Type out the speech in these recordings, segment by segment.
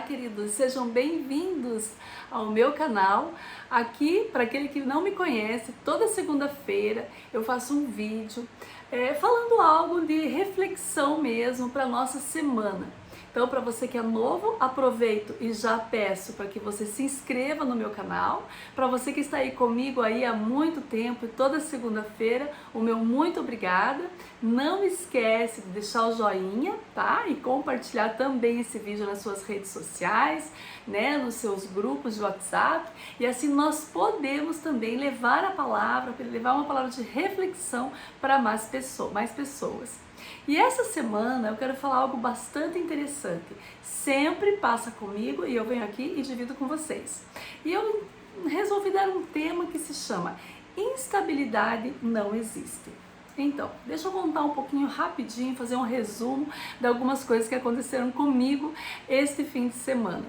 Olá, queridos, sejam bem-vindos ao meu canal. Aqui, para aquele que não me conhece, toda segunda-feira eu faço um vídeo falando algo de reflexão mesmo para nossa semana. Então, para você que é novo, aproveito e já peço para que você se inscreva no meu canal. Para você que está aí comigo aí há muito tempo, toda segunda-feira, o meu muito obrigada. Não esquece de deixar o joinha, tá? E compartilhar também esse vídeo nas suas redes sociais, né? Nos seus grupos de WhatsApp. E assim nós podemos também levar a palavra, levar uma palavra de reflexão para mais pessoas. E essa semana eu quero falar algo bastante interessante. Sempre passa comigo e eu venho aqui e divido com vocês. E eu resolvi dar um tema que se chama Instabilidade não existe. Então, deixa eu contar um pouquinho rapidinho, fazer um resumo de algumas coisas que aconteceram comigo este fim de semana.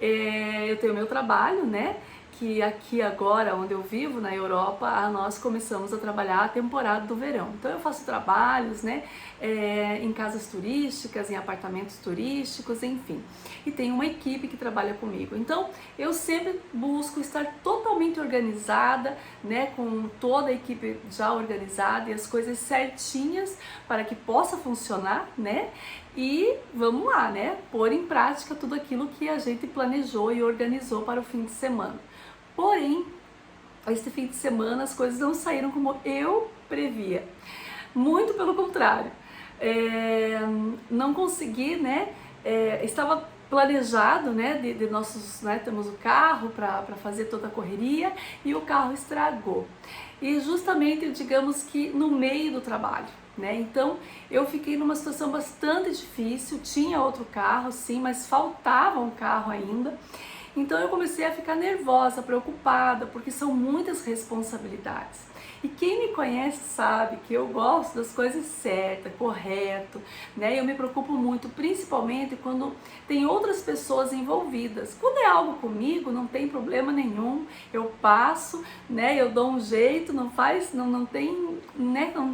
Eu tenho meu trabalho, né? Que aqui agora, onde eu vivo, na Europa, nós começamos a trabalhar a temporada do verão. Então eu faço trabalhos, né, em casas turísticas, em apartamentos turísticos, enfim. E tem uma equipe que trabalha comigo. Então eu sempre busco estar totalmente organizada, né, com toda a equipe já organizada e as coisas certinhas para que possa funcionar, né? E vamos lá, né, pôr em prática tudo aquilo que a gente planejou e organizou para o fim de semana. Porém, este fim de semana as coisas não saíram como eu previa. Muito pelo contrário. Não consegui, né? Estava planejado, né? De nossos, né? Temos o carro para fazer toda a correria e o carro estragou. E justamente, digamos que no meio do trabalho. Né? Então eu fiquei numa situação bastante difícil, tinha outro carro sim, mas faltava um carro ainda. Então eu comecei a ficar nervosa, preocupada, porque são muitas responsabilidades. E quem me conhece sabe que eu gosto das coisas certas, correto, né? Eu me preocupo muito, principalmente quando tem outras pessoas envolvidas. Quando é algo comigo, não tem problema nenhum, eu passo, né? Eu dou um jeito, não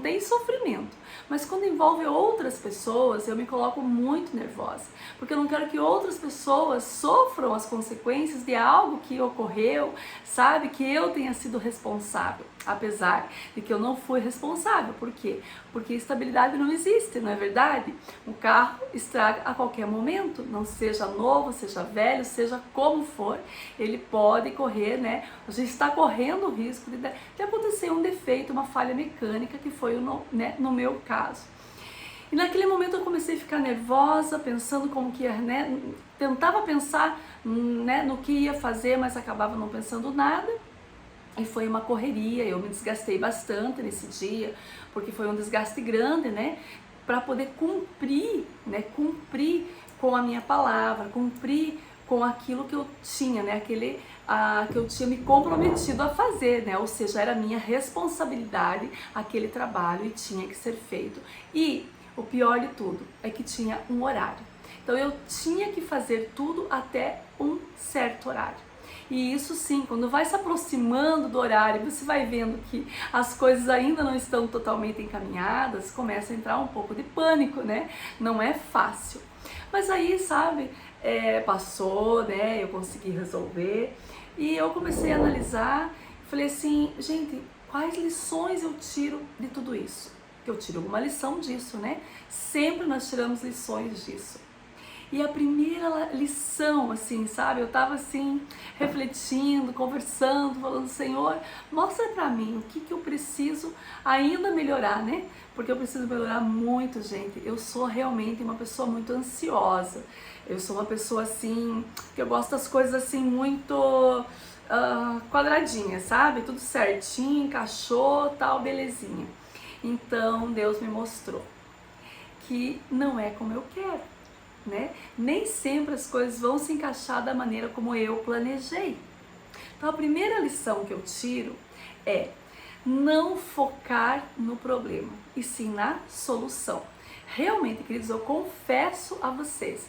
tem sofrimento. Mas quando envolve outras pessoas, eu me coloco muito nervosa, porque eu não quero que outras pessoas sofram as consequências de algo que ocorreu, sabe? Que eu tenha sido responsável. Apesar de que eu não fui responsável. Por quê? Porque estabilidade não existe, não é verdade? Um carro estraga a qualquer momento, não seja novo, seja velho, seja como for, ele pode correr, né? A gente está correndo o risco de acontecer um defeito, uma falha mecânica, que foi no meu caso. E naquele momento eu comecei a ficar nervosa, pensando como que ia, né? Tentava pensar, né, no que ia fazer, mas acabava não pensando nada. E foi uma correria, eu me desgastei bastante nesse dia, porque foi um desgaste grande, né? Para poder cumprir, né? Cumprir com a minha palavra, cumprir com aquilo que eu tinha, né? Que eu tinha me comprometido a fazer, né? Ou seja, era minha responsabilidade aquele trabalho e tinha que ser feito. E o pior de tudo é que tinha um horário. Então eu tinha que fazer tudo até um certo horário. E isso sim, quando vai se aproximando do horário, você vai vendo que as coisas ainda não estão totalmente encaminhadas, começa a entrar um pouco de pânico, né? Não é fácil. Mas aí, sabe, passou, né? Eu consegui resolver e eu comecei a analisar, falei assim, gente, quais lições eu tiro de tudo isso? Eu tiro alguma lição disso, né? Sempre nós tiramos lições disso. E a primeira lição, assim, sabe, eu tava assim, refletindo, conversando, falando, Senhor, mostra pra mim o que eu preciso ainda melhorar, né? Porque eu preciso melhorar muito, gente. Eu sou realmente uma pessoa muito ansiosa. Eu sou uma pessoa, assim, que eu gosto das coisas, assim, muito quadradinhas, sabe? Tudo certinho, encaixou, tal, belezinha. Então, Deus me mostrou que não é como eu quero. Né? Nem sempre as coisas vão se encaixar da maneira como eu planejei. Então a primeira lição que eu tiro é não focar no problema, e sim na solução. Realmente, queridos, eu confesso a vocês,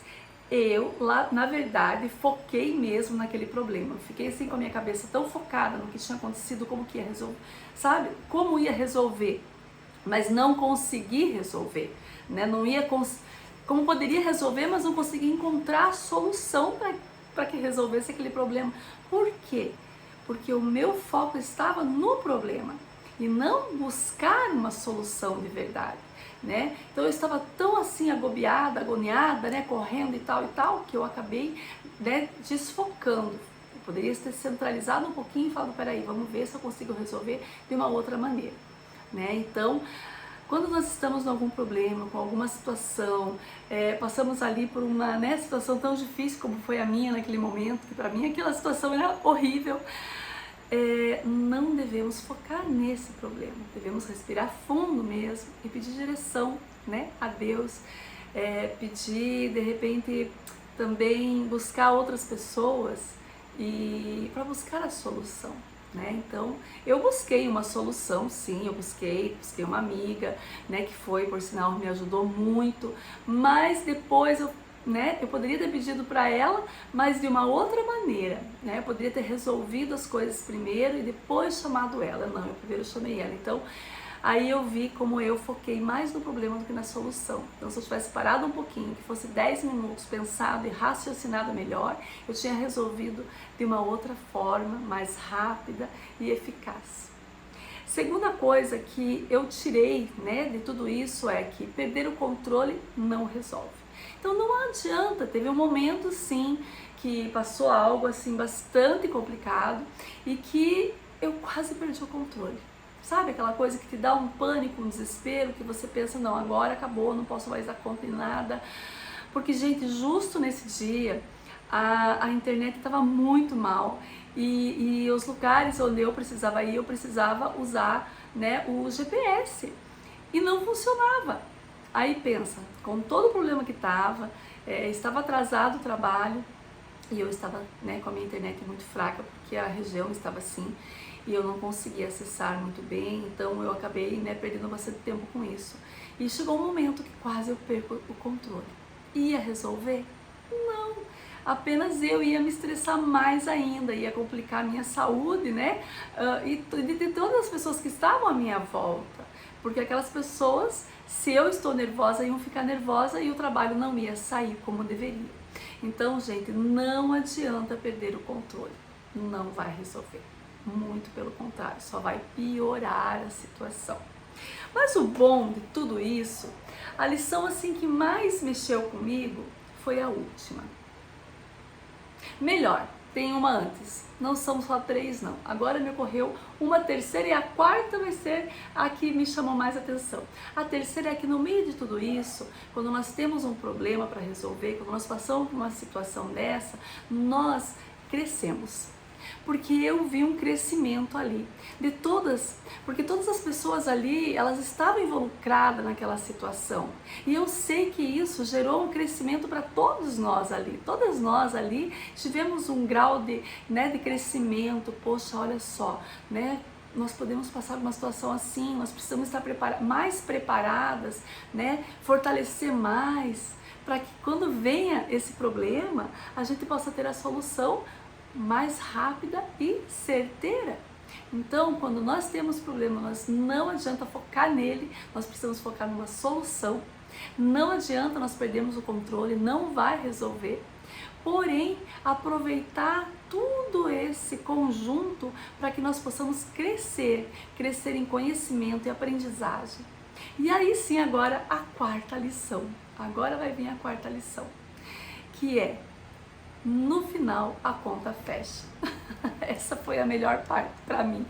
eu lá, na verdade, foquei mesmo naquele problema. Eu fiquei assim com a minha cabeça tão focada no que tinha acontecido, como que ia resolver, sabe? Como ia resolver, mas não consegui resolver, né? Não ia conseguir. como poderia resolver, mas não conseguia encontrar a solução para que resolvesse aquele problema. Por quê? Porque o meu foco estava no problema e não buscar uma solução de verdade, né? Então eu estava tão assim agobiada, agoniada, né, correndo e tal, que eu acabei, né, desfocando. Eu poderia ter centralizado um pouquinho e falado, peraí, vamos ver se eu consigo resolver de uma outra maneira, né? Então, quando nós estamos em algum problema, com alguma situação, passamos ali por uma, né, situação tão difícil como foi a minha naquele momento, que para mim aquela situação era horrível, não devemos focar nesse problema, devemos respirar fundo mesmo e pedir direção, né, a Deus, pedir de repente também buscar outras pessoas e para buscar a solução. Né? Então, eu busquei uma solução, sim, eu busquei uma amiga, né, que foi, por sinal, me ajudou muito, mas depois eu poderia ter pedido para ela, mas de uma outra maneira, né? Eu poderia ter resolvido as coisas primeiro e depois chamado ela. Não, eu primeiro chamei ela. Então, aí eu vi como eu foquei mais no problema do que na solução. Então, se eu tivesse parado um pouquinho, que fosse 10 minutos, pensado e raciocinado melhor, eu tinha resolvido de uma outra forma, mais rápida e eficaz. Segunda coisa que eu tirei, né, de tudo isso é que perder o controle não resolve. Então não adianta, teve um momento sim que passou algo assim bastante complicado e que eu quase perdi o controle. Sabe aquela coisa que te dá um pânico, um desespero, que você pensa, não, agora acabou, não posso mais dar conta de nada. Porque, gente, justo nesse dia a internet estava muito mal e os lugares onde eu precisava ir, eu precisava usar, né, o GPS e não funcionava. Aí pensa, com todo o problema que estava atrasado o trabalho e eu estava, né, com a minha internet muito fraca porque a região estava assim e eu não conseguia acessar muito bem, então eu acabei, né, perdendo bastante tempo com isso. E chegou um momento que quase eu perco o controle. Ia resolver? Não. Apenas eu ia me estressar mais ainda, ia complicar a minha saúde, né? E de todas as pessoas que estavam à minha volta. Porque aquelas pessoas, se eu estou nervosa, iam ficar nervosa e o trabalho não ia sair como deveria. Então, gente, não adianta perder o controle. Não vai resolver. Muito pelo contrário, só vai piorar a situação. Mas o bom de tudo isso, a lição assim que mais mexeu comigo foi a última. Melhor, tem uma antes, não são só 3 não, agora me ocorreu uma terceira e a quarta vai ser a que me chamou mais atenção. A terceira é que no meio de tudo isso, quando nós temos um problema para resolver, quando nós passamos por uma situação dessa, nós crescemos. Porque eu vi um crescimento ali, porque todas as pessoas ali, elas estavam involucradas naquela situação, e eu sei que isso gerou um crescimento para todas nós ali tivemos um grau de crescimento. Poxa, olha só, né? Nós podemos passar por uma situação assim, nós precisamos estar mais preparadas, né? Fortalecer mais, para que quando venha esse problema, a gente possa ter a solução mais rápida e certeira. Então, quando nós temos problema, nós não adianta focar nele, nós precisamos focar numa solução. Não adianta nós perdermos o controle, não vai resolver. Porém, aproveitar tudo esse conjunto para que nós possamos crescer em conhecimento e aprendizagem. E aí sim, agora a quarta lição. Agora vai vir a quarta lição, que é: no final a conta fecha. Essa foi a melhor parte para mim,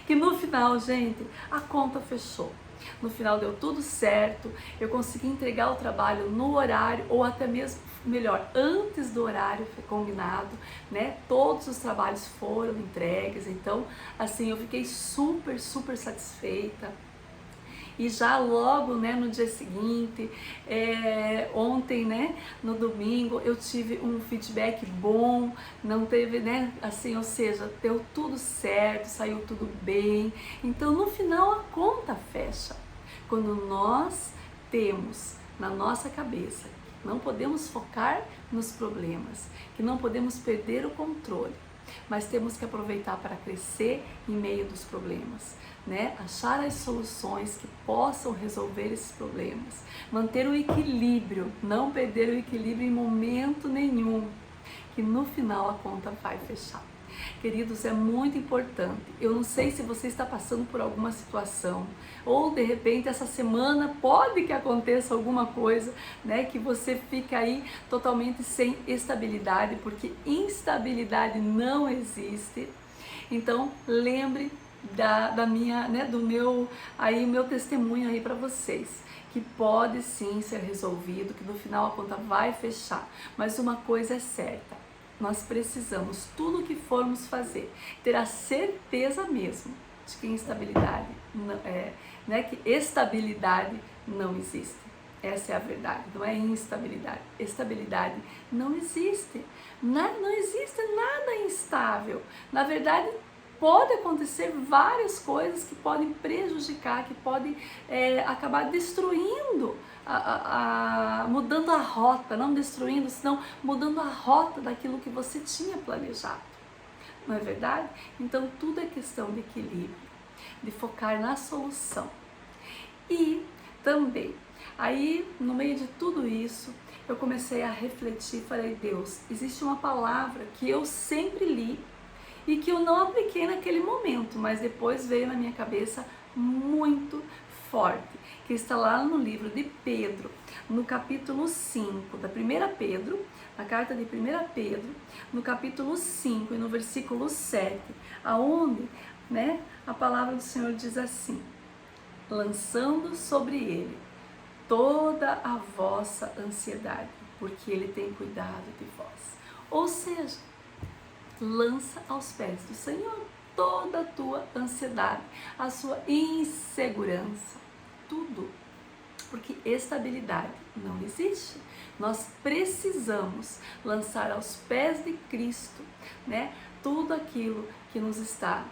que no final, gente, a conta fechou. No final deu tudo certo, eu consegui entregar o trabalho no horário, ou até mesmo, melhor, antes do horário foi combinado, né? Todos os trabalhos foram entregues, então, assim, eu fiquei super satisfeita. E já logo, né, no dia seguinte, ontem, né, no domingo, eu tive um feedback bom, não teve, né, assim, ou seja, deu tudo certo, saiu tudo bem. Então, no final, a conta fecha. Quando nós temos na nossa cabeça que não podemos focar nos problemas, que não podemos perder o controle, mas temos que aproveitar para crescer em meio dos problemas, né? Achar as soluções que possam resolver esses problemas, manter o equilíbrio, não perder o equilíbrio em momento nenhum, que no final a conta vai fechar. Queridos, é muito importante. Eu não sei se você está passando por alguma situação, ou de repente essa semana pode que aconteça alguma coisa, né, que você fica aí totalmente sem estabilidade, porque instabilidade não existe. Então, lembre da minha, né, do meu testemunho aí para vocês, que pode sim ser resolvido, que no final a conta vai fechar. Mas uma coisa é certa: nós precisamos, tudo que formos fazer, ter a certeza mesmo de que instabilidade, que estabilidade não existe. Essa é a verdade, não é instabilidade. Estabilidade não existe. Não existe nada instável. Na verdade, pode acontecer várias coisas que podem prejudicar, que podem acabar destruindo, mudando a rota, não destruindo, senão mudando a rota daquilo que você tinha planejado. Não é verdade? Então tudo é questão de equilíbrio, de focar na solução. E também, aí no meio de tudo isso, eu comecei a refletir, falei: Deus, existe uma palavra que eu sempre li e que eu não apliquei naquele momento, mas depois veio na minha cabeça muito forte, que está lá no livro de Pedro, no capítulo 5 da 1 Pedro, na carta de 1 Pedro, no capítulo 5 e no versículo 7, aonde, né, a palavra do Senhor diz assim: lançando sobre ele toda a vossa ansiedade, porque ele tem cuidado de vós. Ou seja, lança aos pés do Senhor toda a tua ansiedade, a sua insegurança, tudo, porque estabilidade não existe. Nós precisamos lançar aos pés de Cristo, né, tudo aquilo que nos está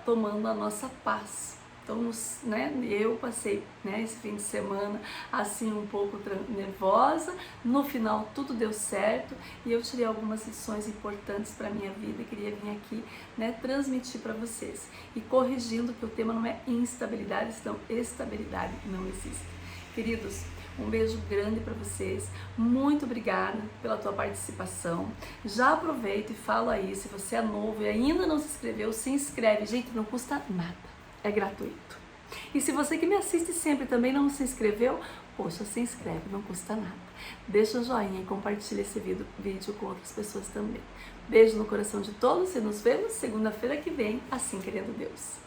tomando a nossa paz. Então, né, eu passei, né, esse fim de semana assim um pouco nervosa. No final tudo deu certo e eu tirei algumas lições importantes para a minha vida e queria vir aqui, né, transmitir para vocês. E corrigindo que o tema não é instabilidade, senão estabilidade não existe. Queridos, um beijo grande para vocês, muito obrigada pela tua participação. Já aproveito e falo aí, se você é novo e ainda não se inscreveu, se inscreve, gente, não custa nada. É gratuito. E se você que me assiste sempre também não se inscreveu, poxa, se inscreve, não custa nada. Deixa o joinha e compartilha esse vídeo com outras pessoas também. Beijo no coração de todos e nos vemos segunda-feira que vem, assim querendo Deus.